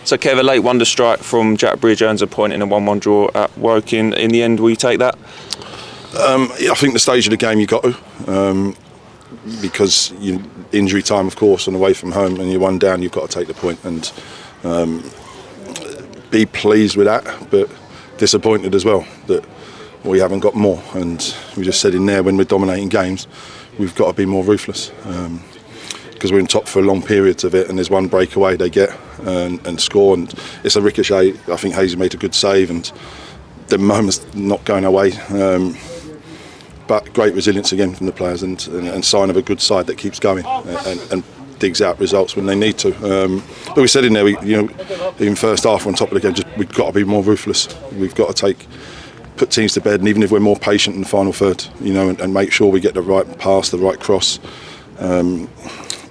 So Kev, a late wonder strike from Jack Bridge earns a point in a 1-1 draw at Woking. In the end, will you take that? I think the stage of the game you got to, because injury time, of course, and away from home, and you're one down, you've got to take the point and be pleased with that, but disappointed as well that we haven't got more. And we just said in there, when we're dominating games, we've got to be more ruthless, because we're in top for long periods of it, and there's one breakaway they get and score, and it's a ricochet. I think Hayes made a good save, and the moment's not going away. But great resilience again from the players, and sign of a good side that keeps going and digs out results when they need to. But we said in there, even first half on top of the game, we've got to be more ruthless. We've got to put teams to bed, and even if we're more patient in the final third, and make sure we get the right pass, the right cross.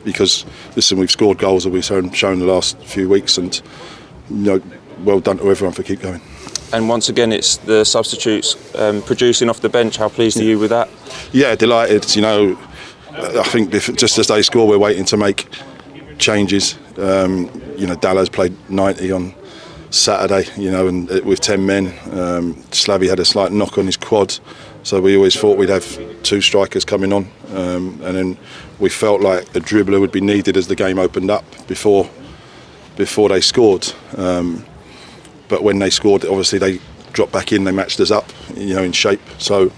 Because listen, we've scored goals that we've shown the last few weeks, and well done to everyone for keep going. And once again, it's the substitutes producing off the bench. How pleased are you with that? Yeah, delighted. I think just as they score, we're waiting to make changes. Dallas played 90 on Saturday, and with 10 men. Slavy had a slight knock on his quad, so we always thought we'd have two strikers coming on, and then we felt like a dribbler would be needed as the game opened up before they scored. But when they scored, obviously they dropped back in, they matched us up, in shape. So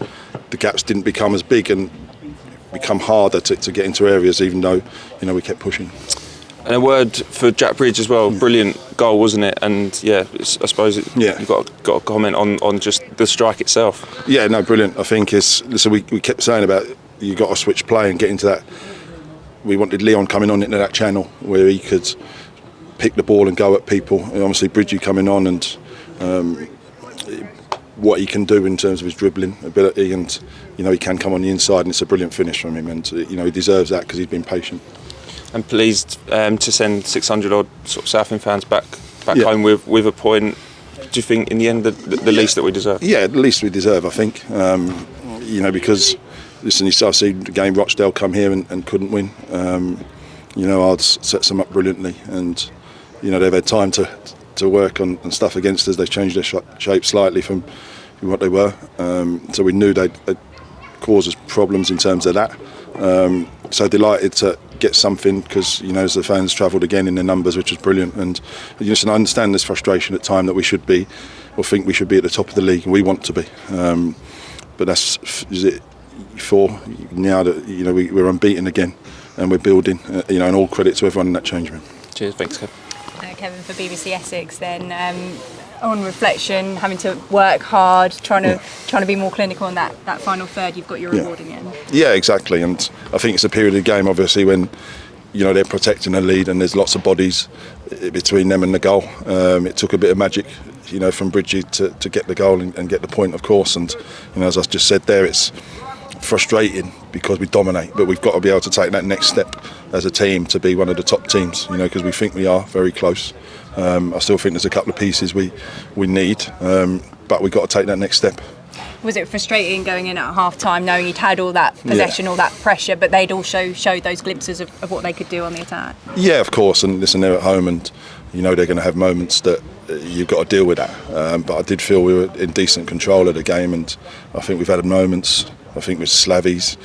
the gaps didn't become as big and become harder to get into areas, even though, we kept pushing. And a word for Jack Bridge as well. Brilliant goal, wasn't it? And I suppose you've got to comment on just the strike itself. Yeah, no, brilliant. I think we kept saying about you got to switch play and get into that. We wanted Leon coming on into that channel where he could pick the ball and go at people, and obviously Bridgie coming on, and what he can do in terms of his dribbling ability, and he can come on the inside, and it's a brilliant finish from him, and he deserves that because he's been patient. And pleased to send 600 odd sort of Southend fans back home with a point. Do you think in the end the least that we deserve? Yeah, the least we deserve, I think. Because listen, I've seen the game Rochdale come here and couldn't win. Ards sets them up brilliantly, and they've had time to work on stuff against us. They've changed their shape slightly from what they were, so we knew they'd cause us problems in terms of that. So delighted to get something, because as the fans travelled again in their numbers, which was brilliant. And I understand this frustration at time that we should be, or think we should be at the top of the league, and we want to be. But is it for now that we're unbeaten again, and we're building. And all credit to everyone in that change room. Cheers, thanks, Kev. Kevin, for BBC Essex, then on reflection, having to work hard, trying to be more clinical on that final third, you've got your reward in the end. Yeah, exactly. And I think it's a period of the game, obviously, when they're protecting the lead and there's lots of bodies between them and the goal. It took a bit of magic, from Bridgie to get the goal and get the point, of course. And as I just said there, it's frustrating because we dominate, but we've got to be able to take that next step as a team to be one of the top teams, because we think we are very close. I still think there's a couple of pieces we need, but we've got to take that next step. Was it frustrating going in at half time knowing you'd had all that possession, all that pressure, but they'd also showed those glimpses of what they could do on the attack? Yeah, of course, and listen, they're at home, and they're going to have moments that you've got to deal with that, but I did feel we were in decent control of the game, and I think we've had moments. I think with Slavy's,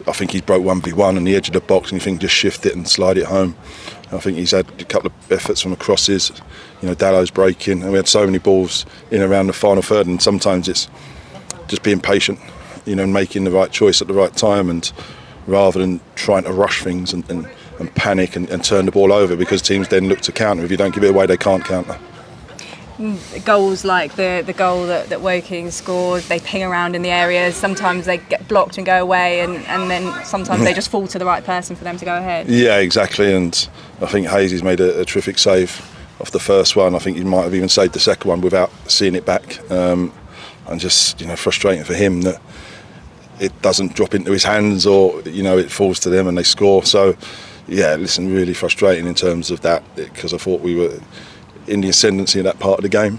I think he's broke 1v1 on the edge of the box, and you think just shift it and slide it home. I think he's had a couple of efforts from the crosses, Dallo's breaking, and we had so many balls in around the final third, and sometimes it's just being patient, and making the right choice at the right time, and rather than trying to rush things and panic and turn the ball over, because teams then look to counter. If you don't give it away, they can't counter. Goals like the goal that Woking scored, they ping around in the areas. Sometimes they get blocked and go away, and then sometimes they just fall to the right person for them to go ahead. Yeah, exactly. And I think Hayes made a terrific save off the first one. I think he might have even saved the second one without seeing it back. And just frustrating for him that it doesn't drop into his hands, or it falls to them and they score. So yeah, listen, really frustrating in terms of that, because I thought we were in the ascendancy of that part of the game,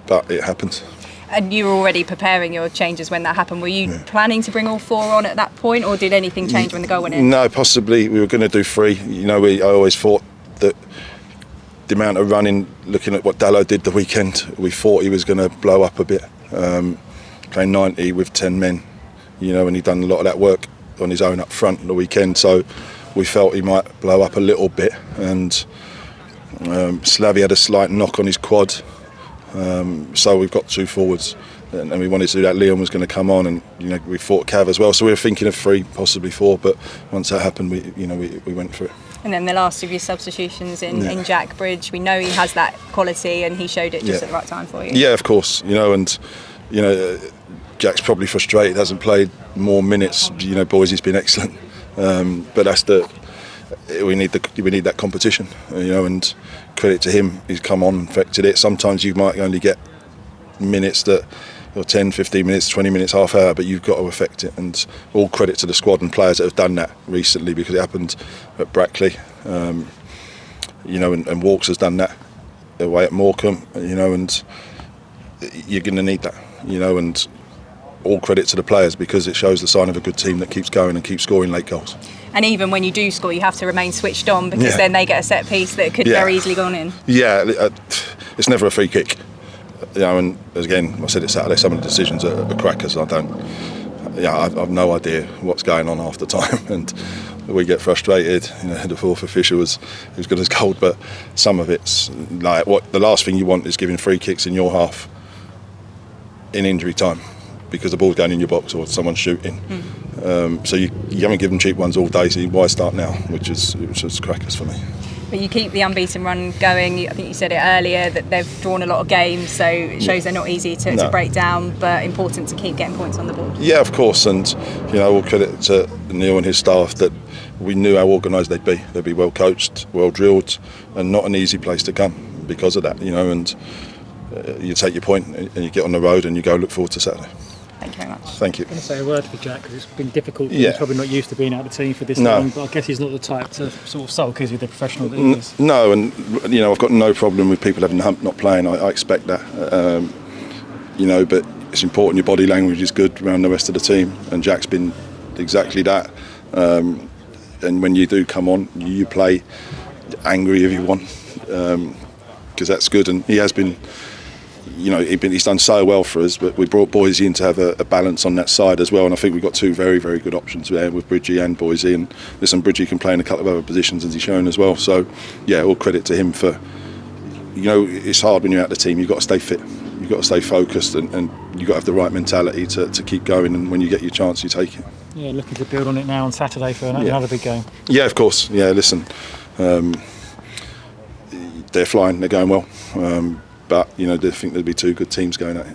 but it happened. And you were already preparing your changes when that happened. Were you planning to bring all four on at that point, or did anything change when the goal went in? No, possibly. We were going to do three. I always thought that the amount of running, looking at what Dallo did the weekend, we thought he was going to blow up a bit. Playing 90 with 10 men, and he'd done a lot of that work on his own up front on the weekend, so we felt he might blow up a little bit. And Slavy had a slight knock on his quad, so we've got 2 forwards, and we wanted to do that. Leon was going to come on, and we fought Cav as well, so we were thinking of 3, possibly 4, but once that happened, we went for it. And then the last of your substitutions in Jack Bridge, we know he has that quality, and he showed it just at the right time for you. Yeah, of course, and Jack's probably frustrated, hasn't played more minutes. Boise's been excellent, but that's we need that competition, and credit to him, he's come on and affected it. Sometimes you might only get minutes that, or 10, 15 minutes, 20 minutes, half hour, but you've got to affect it. And all credit to the squad and players that have done that recently, because it happened at Brackley, and Walks has done that away at Morecambe, and you're going to need that, and all credit to the players, because it shows the sign of a good team that keeps going and keeps scoring late goals. And even when you do score, you have to remain switched on, because then they get a set piece that could very easily gone in. Yeah, it's never a free kick. And again, I said it Saturday, some of the decisions are crackers. I've no idea what's going on half the time, and we get frustrated. The fourth official was good as gold, but some of it's like, the last thing you want is giving free kicks in your half in injury time, because the ball's going in your box or someone's shooting. So you haven't given cheap ones all day, so why start now? Which is crackers for me. But you keep the unbeaten run going. I think you said it earlier that they've drawn a lot of games, so it shows they're not easy to break down, but important to keep getting points on the board. Yeah, of course, and all credit to Neil and his staff, that we knew how organised they'd be. They'd be well coached, well drilled, and not an easy place to come because of that. And you take your point and you get on the road and you go look forward to Saturday. Thank you very much. Thank you. I'm going to say a word for Jack, because it's been difficult. He's probably not used to being out of the team for this long, but I guess he's not the type to sort of sulk, is he, the professional that he is? No, and I've got no problem with people having the hump not playing. I expect that. But it's important your body language is good around the rest of the team, and Jack's been exactly that. And when you do come on, you play angry if you want, because that's good, and he has been. He's done so well for us, but we brought Boise in to have a balance on that side as well, and I think we've got 2 very, very good options there with Bridgie and Boise, and Bridgie can play in a couple of other positions, as he's shown as well. So all credit to him for, it's hard when you're out of the team. You've got to stay fit, you've got to stay focused, and you've got to have the right mentality to keep going, and when you get your chance, you take it. Yeah, looking to build on it now on Saturday for another big game. Yeah, of course. Yeah, listen, they're flying, they're going well. But I think there'll be 2 good teams going at it.